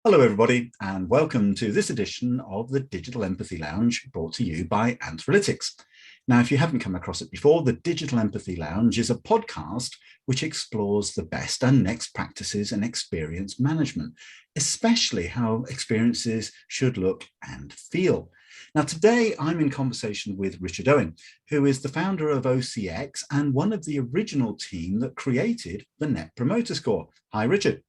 Hello, everybody, and welcome to this edition of the Digital Empathy Lounge brought to you by Anthralytics. Now, if you haven't come across it before, the Digital Empathy Lounge is a podcast which explores the best and next practices in experience management, especially how experiences should look and feel. Now, today I'm in conversation with Richard Owen, who is the founder of OCX and one of the original team that created the Net Promoter Score. Hi, Richard.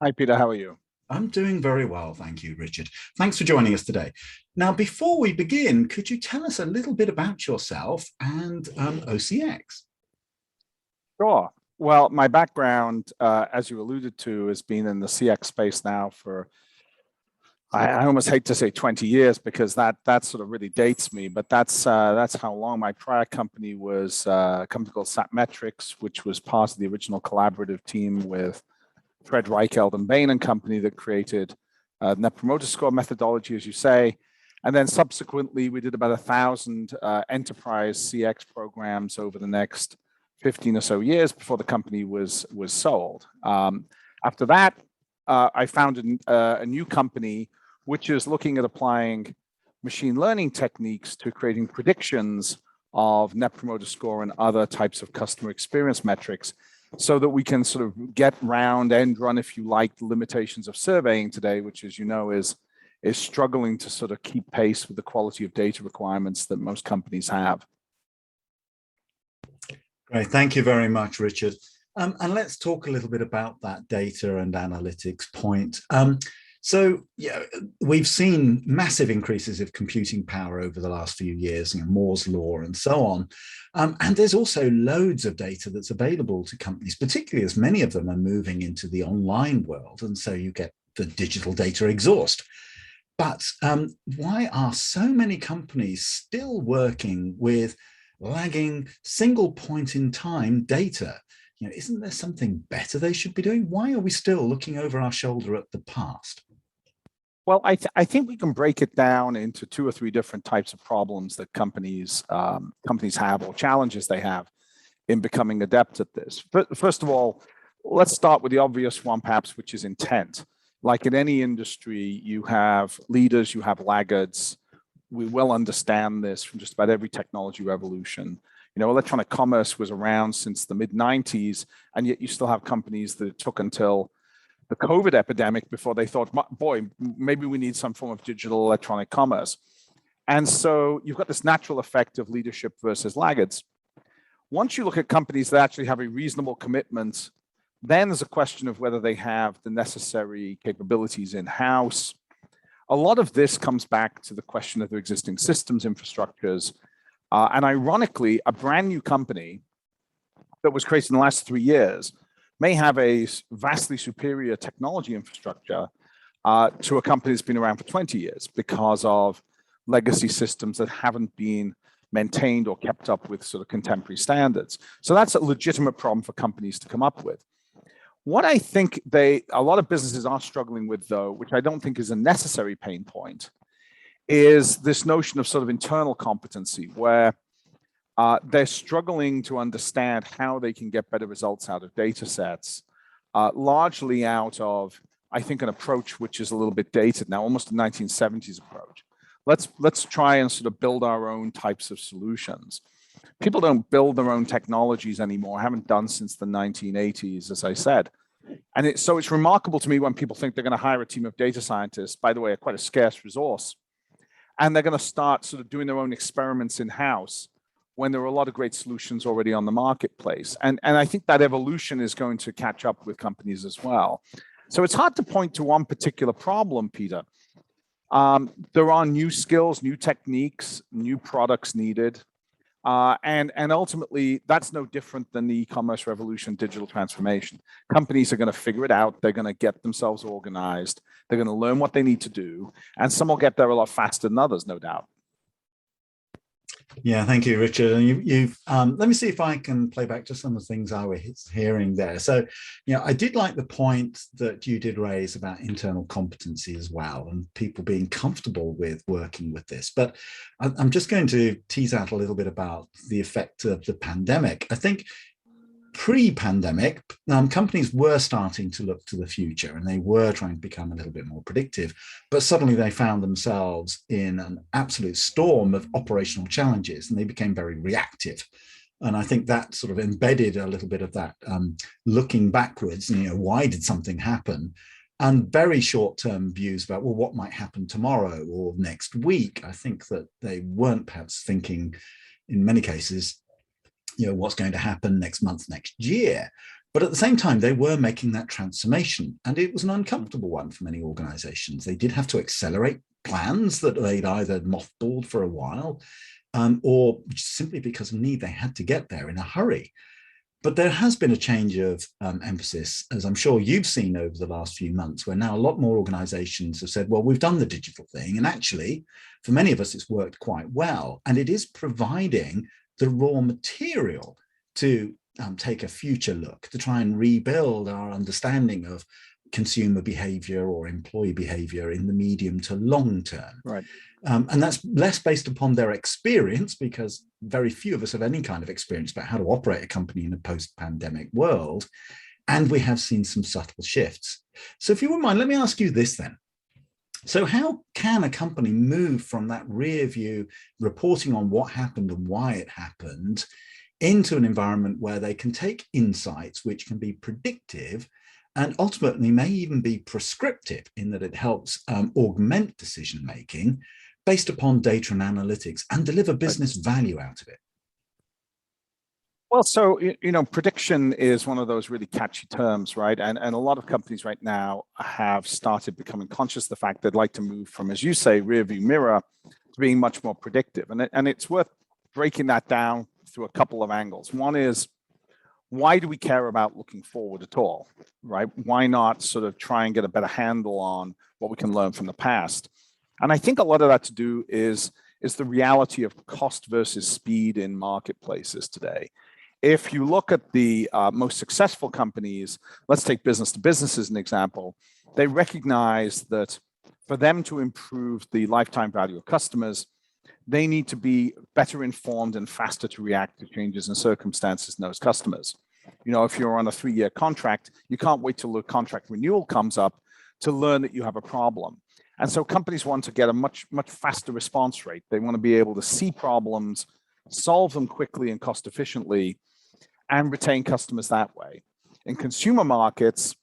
Hi, Peter. How are you? I'm doing very well, thank you, Richard. Thanks for joining us today. Now, before we begin, could you tell us a little bit about yourself and OCX? Sure. Well, my background, as you alluded to, has been in the CX space now for, I almost hate to say 20 years because that sort of really dates me, but that's how long. My prior company was a company called Satmetrics, which was part of the original collaborative team with Fred Reicheld and Bain and company that created Net Promoter Score methodology, as you say. And then subsequently, we did about 1,000 enterprise CX programs over the next 15 or so years before the company was sold. After that, I founded a new company, which is looking at applying machine learning techniques to creating predictions of Net Promoter Score and other types of customer experience metrics, so that we can sort of get round and run, if you like, the limitations of surveying today, which, as you know, is struggling to sort of keep pace with the quality of data requirements that most companies have. Great, thank you very much, Richard. And let's talk a little bit about that data and analytics point. So, yeah, we've seen massive increases of computing power over the last few years, Moore's law and so on. And there's also loads of data that's available to companies, particularly as many of them are moving into the online world. And so you get the digital data exhaust. But why are so many companies still working with lagging single point in time data? Isn't there something better they should be doing? Why are we still looking over our shoulder at the past? Well, I think we can break it down into 2 or 3 different types of problems that companies have, or challenges they have in becoming adept at this. But first of all, let's start with the obvious one, perhaps, which is intent. Like in any industry, you have leaders, you have laggards. We well understand this from just about every technology revolution. Electronic commerce was around since the mid-90s, and yet you still have companies that it took until the COVID epidemic before they thought, boy, maybe we need some form of digital electronic commerce. And so you've got this natural effect of leadership versus laggards. Once you look at companies that actually have a reasonable commitment, then there's a question of whether they have the necessary capabilities in-house. A lot of this comes back to the question of their existing systems infrastructures. And ironically, a brand new company that was created in the last 3 years may have a vastly superior technology infrastructure to a company that's been around for 20 years because of legacy systems that haven't been maintained or kept up with sort of contemporary standards. So that's a legitimate problem for companies to come up with. What I think a lot of businesses are struggling with, though, which I don't think is a necessary pain point, is this notion of sort of internal competency, where they're struggling to understand how they can get better results out of data sets, largely out of, I think, an approach which is a little bit dated now, almost a 1970s approach. Let's try and sort of build our own types of solutions. People don't build their own technologies anymore, haven't done since the 1980s, as I said. And so it's remarkable to me when people think they're going to hire a team of data scientists, by the way, quite a scarce resource, and they're going to start sort of doing their own experiments in-house when there are a lot of great solutions already on the marketplace. And I think that evolution is going to catch up with companies as well. So it's hard to point to one particular problem, Peter. There are new skills, new techniques, new products needed. And ultimately, that's no different than the e-commerce revolution, digital transformation. Companies are going to figure it out. They're going to get themselves organized. They're going to learn what they need to do. And some will get there a lot faster than others, no doubt. Yeah, thank you, Richard. And let me see if I can play back to some of the things I was hearing there. So, I did like the point that you did raise about internal competency as well, and people being comfortable with working with this. But I'm just going to tease out a little bit about the effect of the pandemic. I think pre-pandemic, companies were starting to look to the future and they were trying to become a little bit more predictive, but suddenly they found themselves in an absolute storm of operational challenges and they became very reactive. And I think that sort of embedded a little bit of that looking backwards, and, why did something happen? And very short-term views about, well, what might happen tomorrow or next week. I think that they weren't perhaps thinking, in many cases, what's going to happen next month, next year. But at the same time, they were making that transformation, and it was an uncomfortable one for many organizations. They did have to accelerate plans that they'd either mothballed for a while, or simply because of need, they had to get there in a hurry. But there has been a change of emphasis, as I'm sure you've seen over the last few months, where now a lot more organizations have said, well, we've done the digital thing. And actually, for many of us, it's worked quite well. And it is providing the raw material to take a future look, to try and rebuild our understanding of consumer behavior or employee behavior in the medium to long term. Right. And that's less based upon their experience, because very few of us have any kind of experience about how to operate a company in a post-pandemic world. And we have seen some subtle shifts. So if you wouldn't mind, let me ask you this then. So how can a company move from that rear view reporting on what happened and why it happened into an environment where they can take insights which can be predictive and ultimately may even be prescriptive, in that it helps augment decision making based upon data and analytics and deliver business value out of it? Well, so, prediction is one of those really catchy terms, right? And a lot of companies right now have started becoming conscious of the fact they'd like to move from, as you say, rear view mirror to being much more predictive. And it's worth breaking that down through a couple of angles. One is, why do we care about looking forward at all, right? Why not sort of try and get a better handle on what we can learn from the past? And I think a lot of that to do is the reality of cost versus speed in marketplaces today. If you look at the most successful companies, let's take business to business as an example, they recognize that for them to improve the lifetime value of customers, they need to be better informed and faster to react to changes in circumstances in those customers. If you're on a 3-year contract, you can't wait till the contract renewal comes up to learn that you have a problem. And so companies want to get a much faster response rate. They want to be able to see problems, solve them quickly and cost efficiently, and retain customers that way. In consumer markets,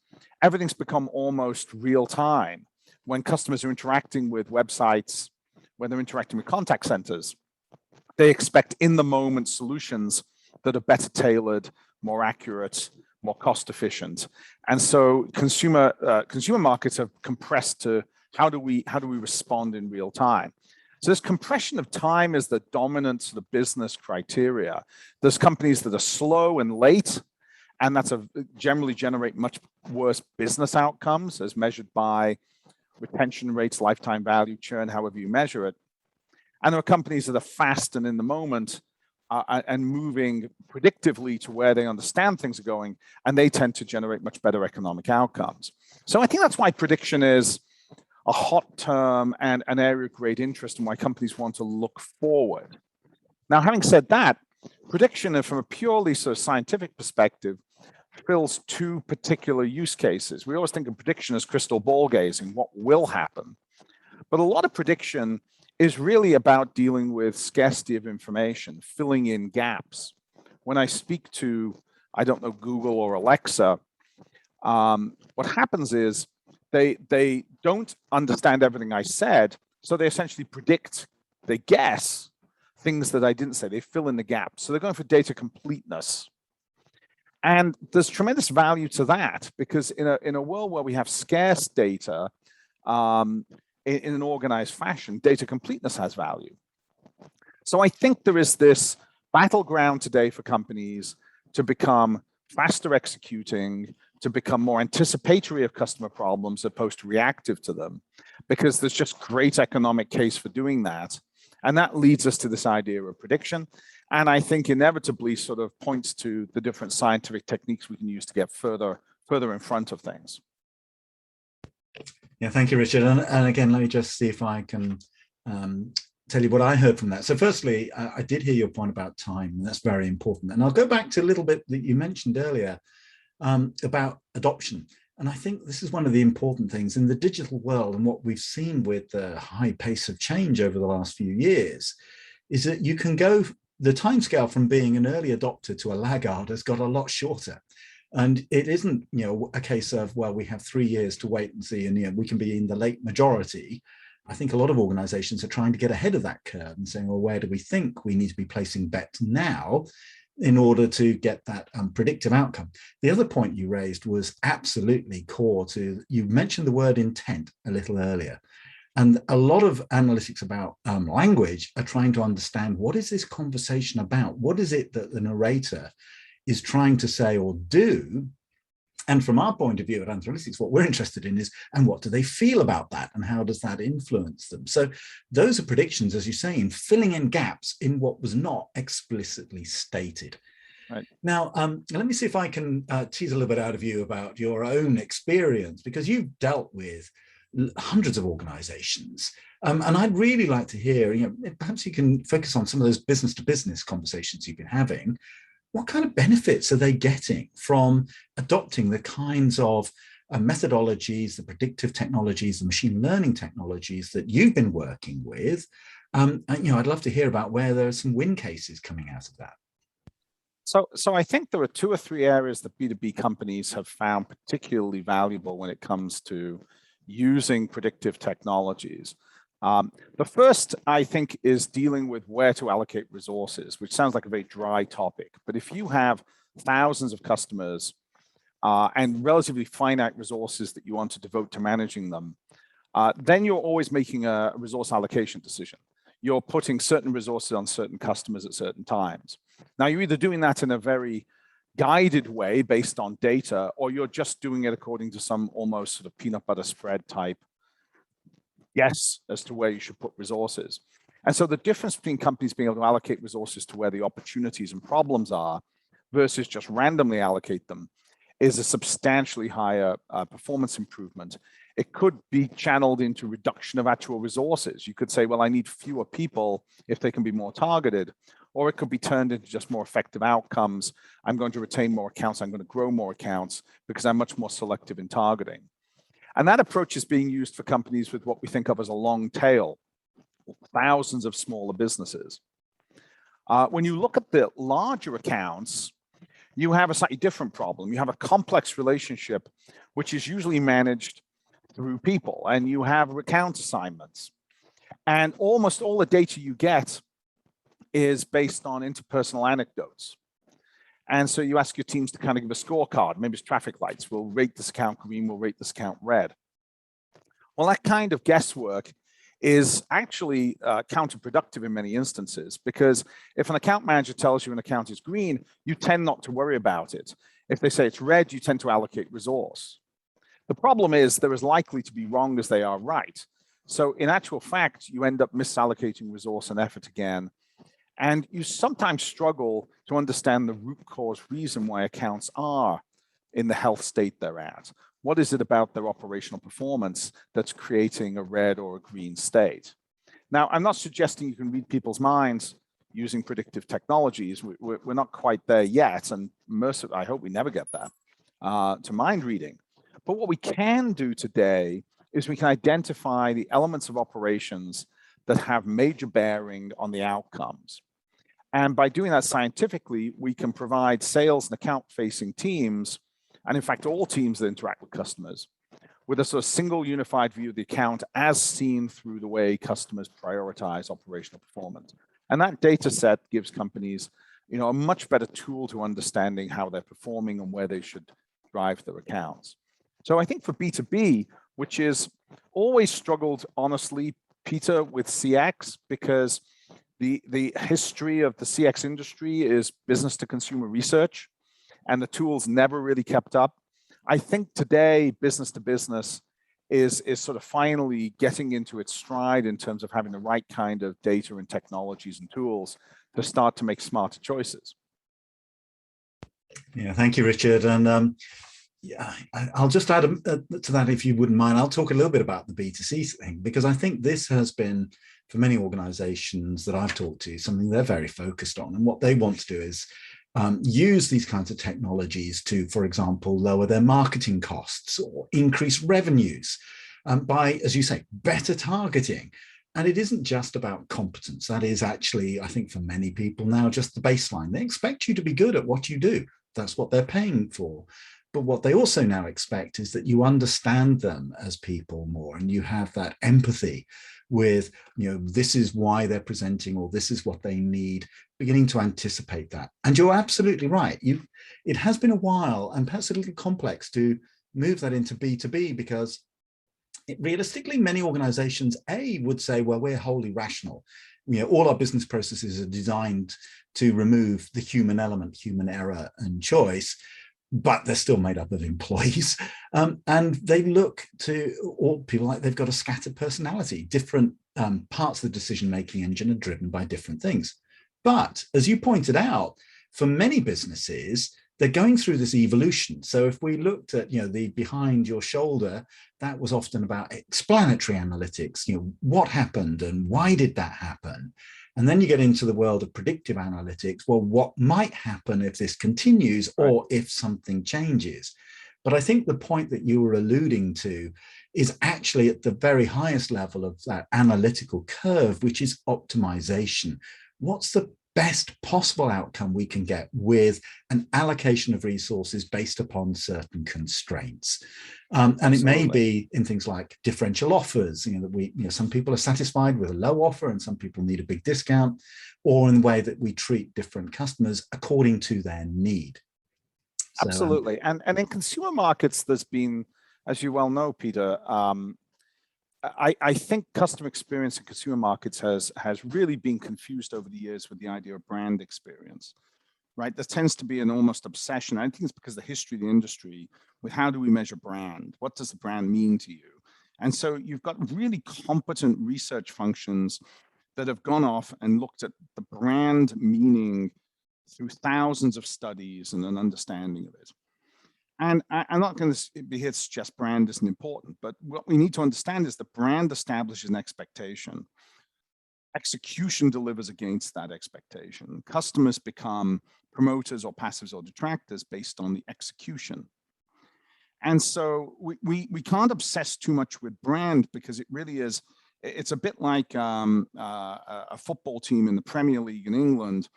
everything's become almost real time. When customers are interacting with websites, when they're interacting with contact centers, they expect in the moment solutions that are better tailored, more accurate, more cost efficient. And so consumer markets have compressed to how do we respond in real time? So this compression of time is the dominant sort of business criteria. There's companies that are slow and late, and that's generally generate much worse business outcomes as measured by retention rates, lifetime value, churn, however you measure it. And there are companies that are fast and in the moment and moving predictively to where they understand things are going, and they tend to generate much better economic outcomes. So I think that's why prediction is a hot term and an area of great interest, and why companies want to look forward. Now, having said that, prediction from a purely sort of scientific perspective fills two particular use cases. We always think of prediction as crystal ball gazing, what will happen. But a lot of prediction is really about dealing with scarcity of information, filling in gaps. When I speak to, I don't know, Google or Alexa, what happens is they don't understand everything I said, so they essentially predict, they guess things that I didn't say, they fill in the gaps. So they're going for data completeness. And there's tremendous value to that, because in a world where we have scarce data in an organized fashion, data completeness has value. So I think there is this battleground today for companies to become faster executing, to become more anticipatory of customer problems opposed to reactive to them, because there's just great economic case for doing that. And that leads us to this idea of prediction. And I think inevitably sort of points to the different scientific techniques we can use to get further in front of things. Yeah, thank you, Richard. And again, let me just see if I can tell you what I heard from that. So firstly, I did hear your point about time, and that's very important. And I'll go back to a little bit that you mentioned earlier about adoption. And I think this is one of the important things in the digital world, and what we've seen with the high pace of change over the last few years is that you can go, the timescale from being an early adopter to a laggard has got a lot shorter. And it isn't, a case of, well, we have 3 years to wait and see, and we can be in the late majority. I think a lot of organizations are trying to get ahead of that curve and saying, well, where do we think we need to be placing bets now in order to get that predictive outcome? The other point you raised was absolutely core to, you mentioned the word intent a little earlier. And a lot of analytics about language are trying to understand, what is this conversation about? What is it that the narrator is trying to say or do? And from our point of view at Analytics, what we're interested in is, and what do they feel about that? And how does that influence them? So those are predictions, as you say, in filling in gaps in what was not explicitly stated. Right. Now, let me see if I can tease a little bit out of you about your own experience, because you've dealt with hundreds of organizations. And I'd really like to hear, perhaps you can focus on some of those business to business conversations you've been having. What kind of benefits are they getting from adopting the kinds of methodologies, the predictive technologies, the machine learning technologies that you've been working with? And, I'd love to hear about where there are some win cases coming out of that. So I think there are 2 or 3 areas that B2B companies have found particularly valuable when it comes to using predictive technologies. The first, I think, is dealing with where to allocate resources, which sounds like a very dry topic. But if you have thousands of customers and relatively finite resources that you want to devote to managing them, then you're always making a resource allocation decision. You're putting certain resources on certain customers at certain times. Now, you're either doing that in a very guided way based on data, or you're just doing it according to some almost sort of peanut butter spread type guess as to where you should put resources. And so the difference between companies being able to allocate resources to where the opportunities and problems are versus just randomly allocate them is a substantially higher performance improvement. It could be channeled into reduction of actual resources. You could say, well, I need fewer people if they can be more targeted, or it could be turned into just more effective outcomes. I'm going to retain more accounts. I'm going to grow more accounts because I'm much more selective in targeting. And that approach is being used for companies with what we think of as a long tail, thousands of smaller businesses. When you look at the larger accounts, you have a slightly different problem. You have a complex relationship, which is usually managed through people, and you have account assignments. And almost all the data you get is based on interpersonal anecdotes. And so you ask your teams to kind of give a scorecard. Maybe it's traffic lights. We'll rate this account green, we'll rate this account red. Well, that kind of guesswork is actually counterproductive in many instances, because if an account manager tells you an account is green, you tend not to worry about it. If they say it's red, you tend to allocate resource. The problem is they're as likely to be wrong as they are right. So in actual fact, you end up misallocating resource and effort again. And you sometimes struggle to understand the root cause reason why accounts are in the health state they're at. What is it about their operational performance that's creating a red or a green state? Now, I'm not suggesting you can read people's minds using predictive technologies. We're not quite there yet, and I hope we never get that to mind reading. But what we can do today is we can identify the elements of operations that have major bearing on the outcomes. And by doing that scientifically, we can provide sales and account-facing teams, and in fact, all teams that interact with customers, with a sort of single unified view of the account as seen through the way customers prioritize operational performance. And that data set gives companies, a much better tool to understanding how they're performing and where they should drive their accounts. So I think for B2B, which is always struggled, honestly, Peter, with CX, because the history of the CX industry is business to consumer research, and the tools never really kept up. I think today, business to business is sort of finally getting into its stride in terms of having the right kind of data and technologies and tools to start to make smarter choices. Yeah, thank you, Richard. And Yeah, I'll just add to that, if you wouldn't mind. I'll talk a little bit about the B2C thing, because I think this has been, for many organizations that I've talked to, something they're very focused on. And what they want to do is use these kinds of technologies to, for example, lower their marketing costs or increase revenues by, as you say, better targeting. And it isn't just about competence. That is actually, I think, for many people now, just the baseline. They expect you to be good at what you do. That's what they're paying for. But what they also now expect is that you understand them as people more, and you have that empathy with, this is why they're presenting, or this is what they need, beginning to anticipate that. And you're absolutely right. It has been a while, and perhaps a little complex, to move that into B2B, because realistically, many organizations, would say, well, we're wholly rational. All our business processes are designed to remove the human element, human error and choice, but they're still made up of employees. And they look to all people like they've got a scattered personality. Different parts of the decision-making engine are driven by different things. But as you pointed out, for many businesses, they're going through this evolution. So if we looked at, the behind your shoulder, that was often about explanatory analytics, what happened and why did that happen? And then you get into the world of predictive analytics. Well, what might happen if this continues, or if something changes? But I think the point that you were alluding to is actually at the very highest level of that analytical curve, which is optimization. What's the best possible outcome we can get with an allocation of resources based upon certain constraints? And it may be in things like differential offers, that some people are satisfied with a low offer and some people need a big discount, or in the way that we treat different customers according to their need. Absolutely. And in consumer markets, there's been, as you well know, Peter, I think customer experience in consumer markets has really been confused over the years with the idea of brand experience, right? There tends to be an almost obsession. I think it's because of the history of the industry with how do we measure brand? What does the brand mean to you? And so you've got really competent research functions that have gone off and looked at the brand meaning through thousands of studies and an understanding of it. And I'm not going to be here to suggest brand isn't important, but what we need to understand is the brand establishes an expectation. Execution delivers against that expectation. Customers become promoters or passives or detractors based on the execution. And so we can't obsess too much with brand, because it really is, it's a bit like a football team in the Premier League in England,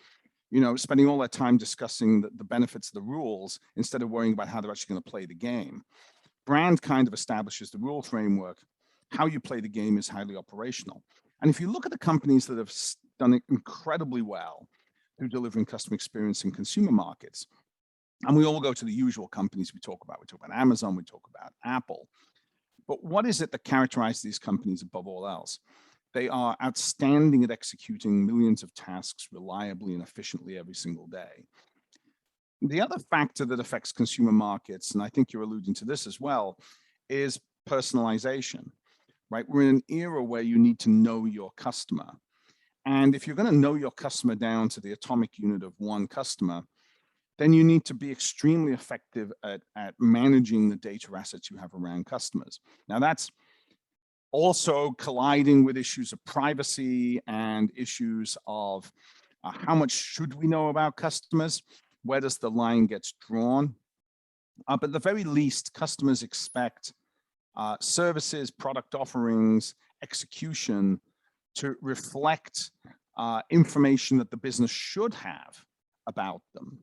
spending all their time discussing the benefits of the rules instead of worrying about how they're actually going to play the game. Brand kind of establishes the rule framework. How you play the game is highly operational. And if you look at the companies that have done it incredibly well through delivering customer experience in consumer markets, and we all go to the usual companies we talk about Amazon, we talk about Apple. But what is it that characterizes these companies above all else? They are outstanding at executing millions of tasks reliably and efficiently every single day. The other factor that affects consumer markets, and I think you're alluding to this as well, is personalization, right? We're in an era where you need to know your customer. And if you're going to know your customer down to the atomic unit of one customer, then you need to be extremely effective at managing the data assets you have around customers. Now, that's also colliding with issues of privacy and issues of how much should we know about customers? Where does the line get drawn? But at the very least, customers expect services, product offerings, execution to reflect information that the business should have about them.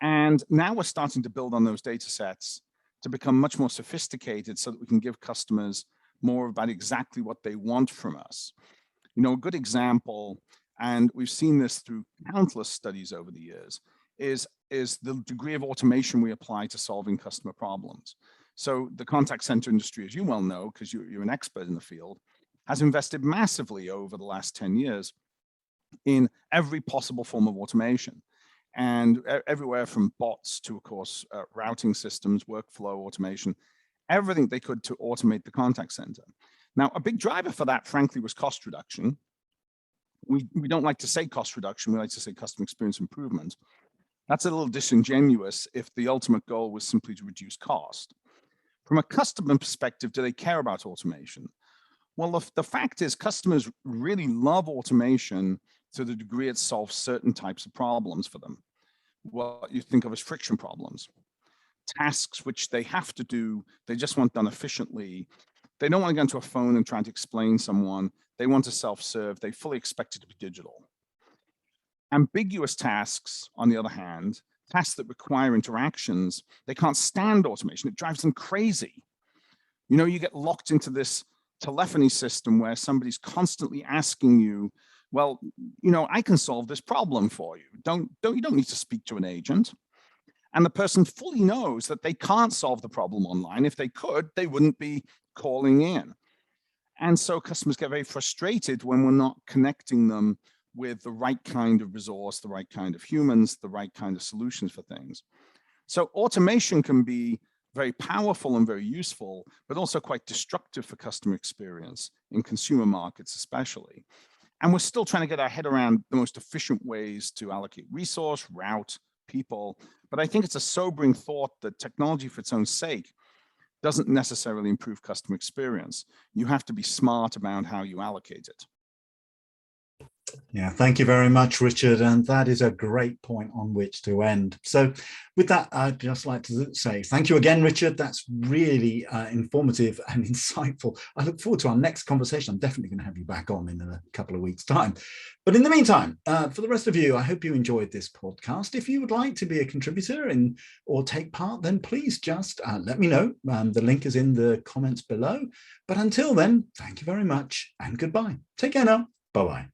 And now we're starting to build on those data sets to become much more sophisticated so that we can give customers more about exactly what they want from us. A good example, and we've seen this through countless studies over the years, is the degree of automation we apply to solving customer problems. So the contact center industry, as you well know, because you're an expert in the field, has invested massively over the last 10 years in every possible form of automation. And everywhere from bots to, of course, routing systems, workflow automation, everything they could to automate the contact center. Now, a big driver for that, frankly, was cost reduction. We don't like to say cost reduction, we like to say customer experience improvement. That's a little disingenuous if the ultimate goal was simply to reduce cost. From a customer perspective, do they care about automation? Well, the fact is customers really love automation to the degree it solves certain types of problems for them. What you think of as friction problems. Tasks which they have to do, they just want done efficiently. They don't want to go into a phone and try to explain someone. They want to self-serve. They fully expect it to be digital. Ambiguous tasks, on the other hand, tasks that require interactions, they can't stand automation. It drives them crazy. You know, you get locked into this telephony system where somebody's constantly asking you, well, you know, I can solve this problem for you. You don't need to speak to an agent. And the person fully knows that they can't solve the problem online. If they could, they wouldn't be calling in. And so customers get very frustrated when we're not connecting them with the right kind of resource, the right kind of humans, the right kind of solutions for things. So automation can be very powerful and very useful, but also quite destructive for customer experience in consumer markets especially. And we're still trying to get our head around the most efficient ways to allocate resource, route, people. But I think it's a sobering thought that technology for its own sake doesn't necessarily improve customer experience. You have to be smart about how you allocate it. Yeah, thank you very much, Richard. And that is a great point on which to end. So with that, I'd just like to say thank you again, Richard. That's really informative and insightful. I look forward to our next conversation. I'm definitely going to have you back on in a couple of weeks' time. But in the meantime, for the rest of you, I hope you enjoyed this podcast. If you would like to be a contributor or take part, then please just let me know. The link is in the comments below. But until then, thank you very much and goodbye. Take care now. Bye-bye.